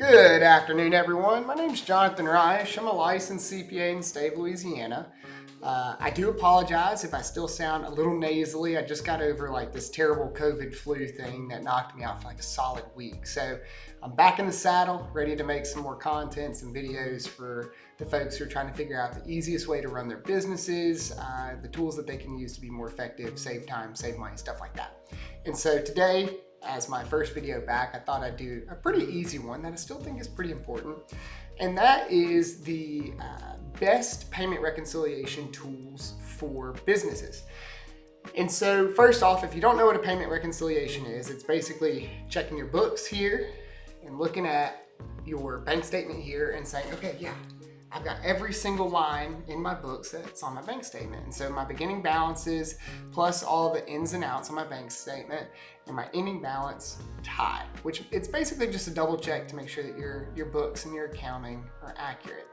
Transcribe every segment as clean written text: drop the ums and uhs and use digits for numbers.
Good afternoon, everyone. My name is Jonathan Reich. I'm a licensed CPA in the state of Louisiana. I do apologize if I still sound a little nasally. I just got over this terrible COVID flu thing that knocked me out for a solid week. So I'm back in the saddle, ready to make some more content, some videos for the folks who are trying to figure out the easiest way to run their businesses, the tools that they can use to be more effective, save time, save money, stuff like that. And so today, as my first video back, I thought I'd do a pretty easy one that I still think is pretty important. And that is the best payment reconciliation tools for businesses. And so first off, if you don't know what a payment reconciliation is, it's basically checking your books here and looking at your bank statement here and saying, okay, yeah, I've got every single line in my books that's on my bank statement. And so my beginning balances plus all the ins and outs on my bank statement and my ending balance tie, which it's basically just a double check to make sure that your books and your accounting are accurate.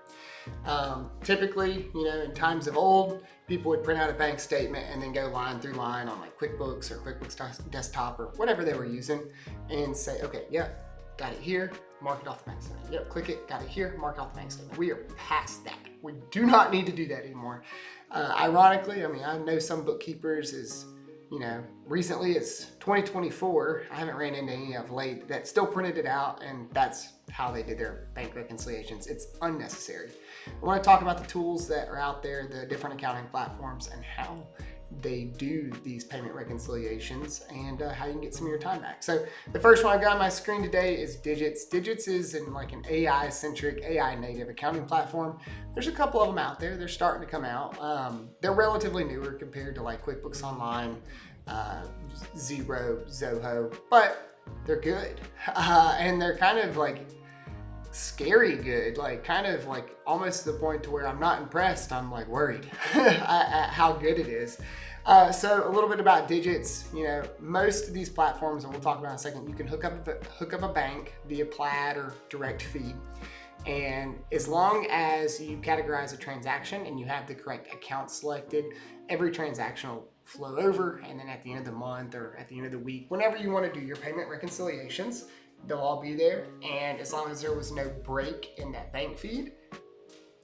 Typically, in times of old, people would print out a bank statement and then go line through line on QuickBooks or QuickBooks Desktop or whatever they were using and say, okay, yeah, got it here, mark it off the bank statement. Yep, click it, got it here, mark it off the bank statement. We are past that. We do not need to do that anymore. Ironically, I know some bookkeepers recently as 2024, I haven't ran into any of late that still printed it out and that's how they did their bank reconciliations. It's unnecessary. I want to talk about the tools that are out there, the different accounting platforms and how they do these payment reconciliations and how you can get some of your time back. So the first one I've got on my screen today is Digits. Digits is an AI-centric, AI-native accounting platform. There's a couple of them out there. They're starting to come out. They're relatively newer compared to QuickBooks Online, Xero, Zoho, but they're good. And they're kind of scary good, almost to the point to where I'm not impressed. I'm worried at how good it is. So a little bit about Digits. Most of these platforms, and we'll talk about in a second, you can hook up a bank via Plaid or direct feed. And as long as you categorize a transaction and you have the correct account selected, every transaction will flow over. And then at the end of the month or at the end of the week, whenever you want to do your payment reconciliations, they'll all be there. And as long as there was no break in that bank feed,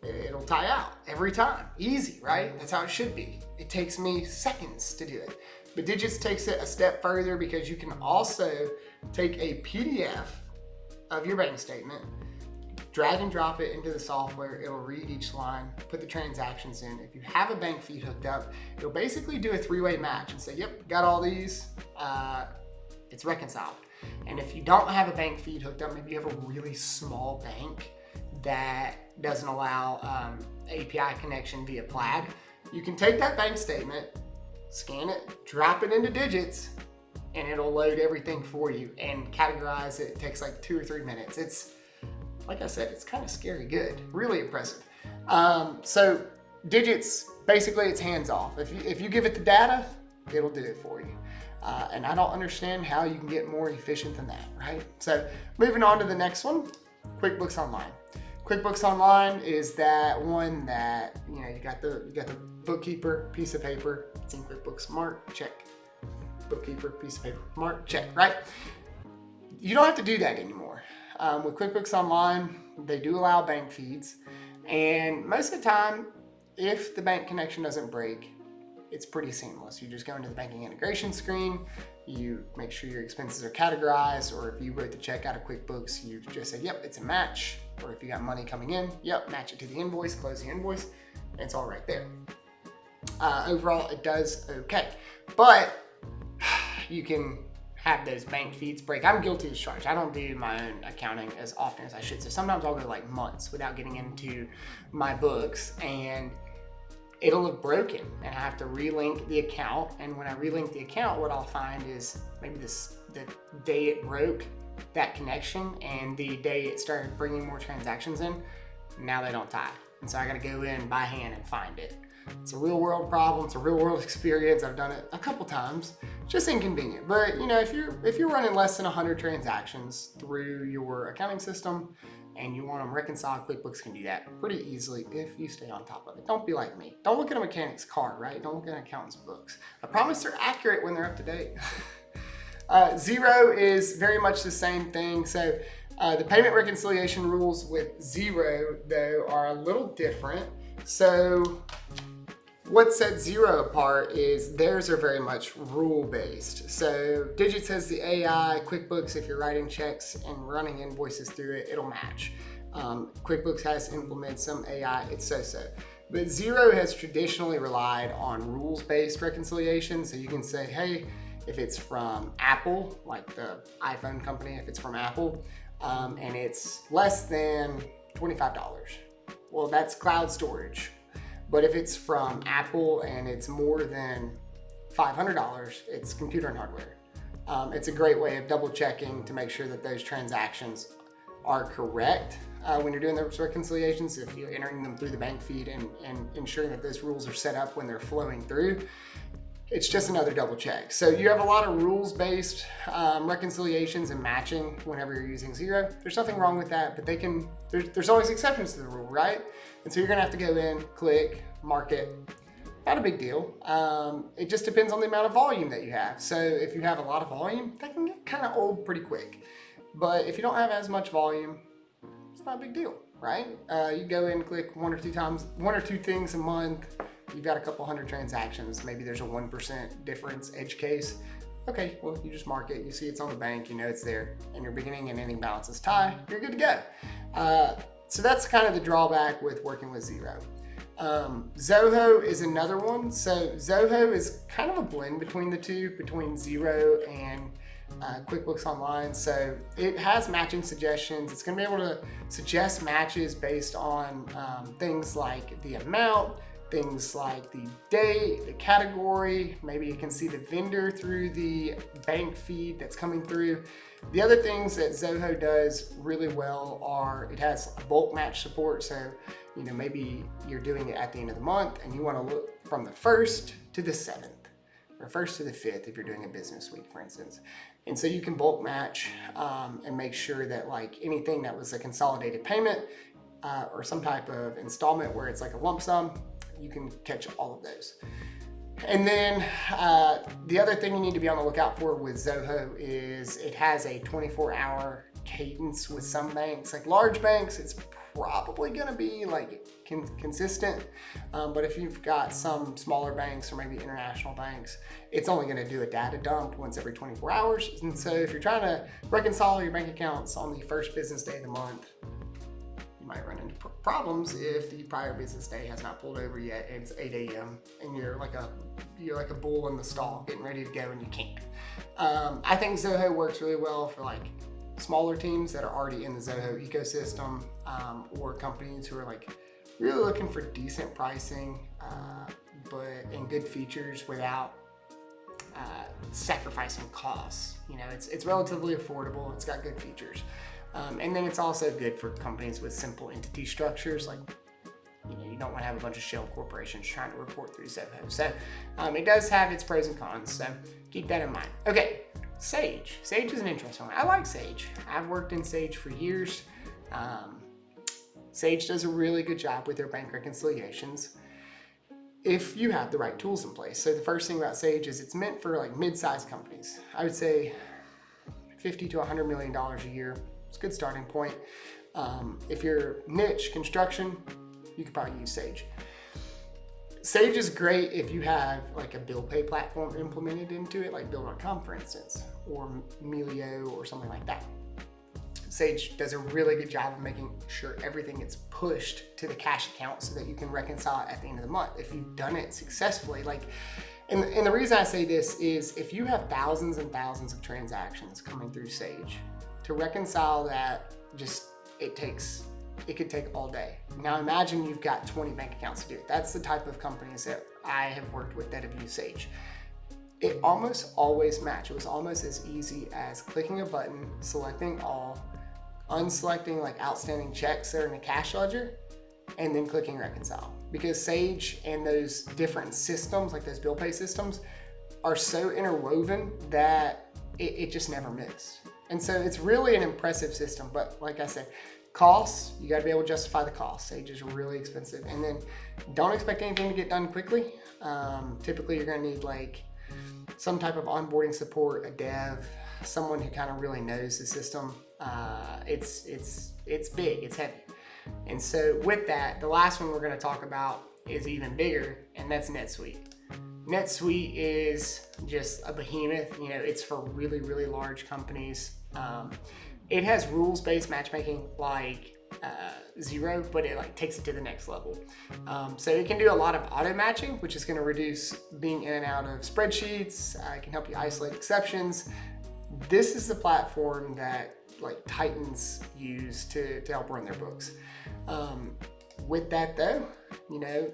it'll tie out every time. Easy, right? That's how it should be. It takes me seconds to do it. But Digits takes it a step further because you can also take a PDF of your bank statement, drag and drop it into the software. It'll read each line, put the transactions in. If you have a bank feed hooked up, it'll basically do a three-way match and say, yep, got all these, it's reconciled. And if you don't have a bank feed hooked up, maybe you have a really small bank that doesn't allow API connection via Plaid, you can take that bank statement, scan it, drop it into Digits, and it'll load everything for you and categorize it. It takes 2 or 3 minutes. It's, like I said, it's kind of scary good, really impressive. So Digits, basically it's hands off. If you give it the data, it'll do it for you. And I don't understand how you can get more efficient than that, right? So moving on to the next one, QuickBooks Online. QuickBooks Online is that one that, you got the bookkeeper piece of paper, it's in QuickBooks, mark, check. Bookkeeper piece of paper, mark, check, right? You don't have to do that anymore. With QuickBooks Online, they do allow bank feeds. And most of the time, if the bank connection doesn't break, it's pretty seamless. You just go into the banking integration screen, you make sure your expenses are categorized, or if you wrote the check out of QuickBooks, you just say, yep, it's a match. Or if you got money coming in, yep, match it to the invoice, close the invoice, and it's all right there. Overall, it does okay. But you can have those bank feeds break. I'm guilty as charged. I don't do my own accounting as often as I should. So sometimes I'll go months without getting into my books and it'll look broken and I have to relink the account. And when I relink the account, what I'll find is maybe the day it broke that connection and the day it started bringing more transactions in, now they don't tie. And so I got to go in by hand and find it. It's a real world problem. It's a real world experience. I've done it a couple times. It's just inconvenient. But if you're running less than 100 transactions through your accounting system and you want them reconciled, QuickBooks can do that pretty easily if you stay on top of it. Don't be like me. Don't look at a mechanic's car, right? Don't look at an accountant's books. I promise they're accurate when they're up to date. Xero is very much the same thing. So The payment reconciliation rules with Xero, though, are a little different. So what sets Xero apart is theirs are very much rule-based. So Digits has the AI, QuickBooks, if you're writing checks and running invoices through it, it'll match. QuickBooks has implemented some AI, it's so-so. But Xero has traditionally relied on rules-based reconciliation. So you can say, hey, if it's from Apple, like the iPhone company, if it's from Apple, and it's less than $25, well, that's cloud storage. But if it's from Apple and it's more than $500, it's computer and hardware. It's a great way of double checking to make sure that those transactions are correct when you're doing those reconciliations. If you're entering them through the bank feed and ensuring that those rules are set up when they're flowing through, it's just another double check. So you have a lot of rules-based reconciliations and matching whenever you're using Xero. There's nothing wrong with that, but there's always exceptions to the rule, right? And so you're gonna have to go in, click, mark it. Not a big deal. It just depends on the amount of volume that you have. So if you have a lot of volume, that can get kind of old pretty quick. But if you don't have as much volume, it's not a big deal, right? You go in, click one or two things a month. You've got a couple hundred transactions. Maybe there's a 1% difference edge case. Okay, well, you just mark it. You see it's on the bank, you know it's there, and your beginning and ending balances tie, you're good to go. So that's kind of the drawback with working with Xero. Zoho is another one. So Zoho is kind of a blend between the two, between Xero and QuickBooks Online. So it has matching suggestions. It's going to be able to suggest matches based on things like the amount, things like the date, the category. Maybe you can see the vendor through the bank feed that's coming through. The other things that Zoho does really well are it has bulk match support. So, you know, maybe you're doing it at the end of the month and you want to look from the 1st to the 7th or 1st to the 5th if you're doing a business week, for instance. And so you can bulk match and make sure that like anything that was a consolidated payment or some type of installment where it's like a lump sum, you can catch all of those. And then the other thing you need to be on the lookout for with Zoho is it has a 24-hour cadence with some banks. Like large banks, it's probably gonna be like consistent. But if you've got some smaller banks or maybe international banks, it's only gonna do a data dump once every 24 hours. And so if you're trying to reconcile your bank accounts on the first business day of the month, might run into problems if the prior business day has not pulled over yet. It's 8 a.m. and you're like a bull in the stall getting ready to go and you can't. I think Zoho works really well for like smaller teams that are already in the Zoho ecosystem or companies who are like really looking for decent pricing and good features without sacrificing costs. You know, it's relatively affordable. It's got good features. And then it's also good for companies with simple entity structures. Like, you know, you don't want to have a bunch of shell corporations trying to report through Zoho. So it does have its pros and cons. So keep that in mind. Okay, Sage. Sage is an interesting one. I like Sage. I've worked in Sage for years. Sage does a really good job with their bank reconciliations if you have the right tools in place. So the first thing about Sage is it's meant for like mid-sized companies. I would say $50 to $100 million a year. It's a good starting point. If you're niche construction, you could probably use Sage. Sage is great if you have like a bill pay platform implemented into it, like Bill.com, for instance, or Melio or something like that. Sage does a really good job of making sure everything gets pushed to the cash account so that you can reconcile it at the end of the month. If you've done it successfully, and the reason I say this is if you have thousands and thousands of transactions coming through Sage, to reconcile that, it could take all day. Now imagine you've got 20 bank accounts to do it. That's the type of companies that I have worked with that have used Sage. It almost always matched. It was almost as easy as clicking a button, selecting all, unselecting like outstanding checks that are in the cash ledger, and then clicking reconcile. Because Sage and those different systems, like those bill pay systems, are so interwoven that it just never missed. And so it's really an impressive system, but like I said, costs, you gotta be able to justify the cost. Sage is really expensive. And then don't expect anything to get done quickly. Typically you're gonna need like some type of onboarding support, a dev, someone who kind of really knows the system. It's big, it's heavy. And so with that, the last one we're going to talk about is even bigger, and that's NetSuite. NetSuite is just a behemoth. You know, it's for really, really large companies. It has rules-based matchmaking like Xero, but it like takes it to the next level. So it can do a lot of auto matching, which is going to reduce being in and out of spreadsheets. It can help you isolate exceptions. This is the platform that like Titans use to help run their books. With that though, you know,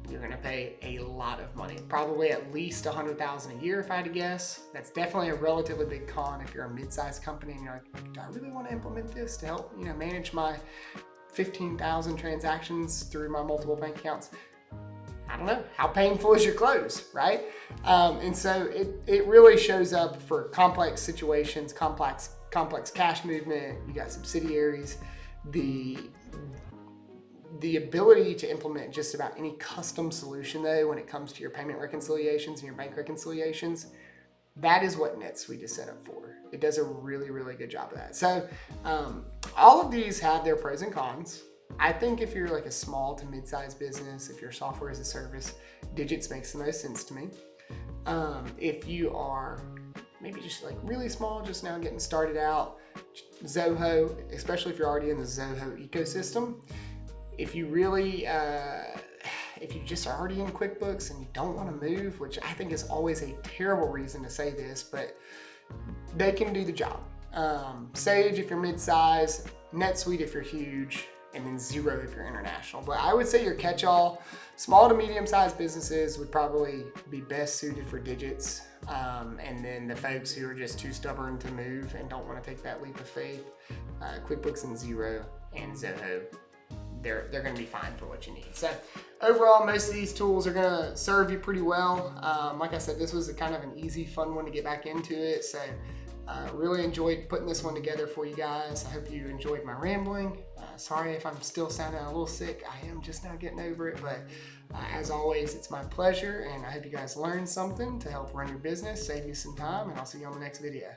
you're gonna pay a lot of money, probably at least $100,000 a year if I had to guess. That's definitely a relatively big con if you're a mid-sized company and you're like, do I really want to implement this to help, you know, manage my 15,000 transactions through my multiple bank accounts? I don't know. How painful is your close, right? And so it really shows up for complex situations, complex cash movement. You got subsidiaries. The ability to implement just about any custom solution though, when it comes to your payment reconciliations and your bank reconciliations, that is what NetSuite is set up for. It does a really, really good job of that. So all of these have their pros and cons. I think if you're like a small to mid-sized business, if you're software as a service, Digits makes the most sense to me. If you are maybe just like really small, just now getting started out, Zoho, especially if you're already in the Zoho ecosystem. If you really, if you just are already in QuickBooks and you don't want to move, which I think is always a terrible reason to say this, but they can do the job. Sage if you're mid-size, NetSuite if you're huge, and then Xero if you're international. But I would say your catch-all, small to medium-sized businesses would probably be best suited for Digits. And then the folks who are just too stubborn to move and don't want to take that leap of faith, QuickBooks and Xero and Zoho, they're going to be fine for what you need. So overall, most of these tools are going to serve you pretty well. Like I said, this was a kind of an easy, fun one to get back into it. So really enjoyed putting this one together for you guys. I hope you enjoyed my rambling. Sorry if I'm still sounding a little sick. I am just now getting over it, but as always, it's my pleasure, and I hope you guys learned something to help run your business, save you some time, and I'll see you on the next video.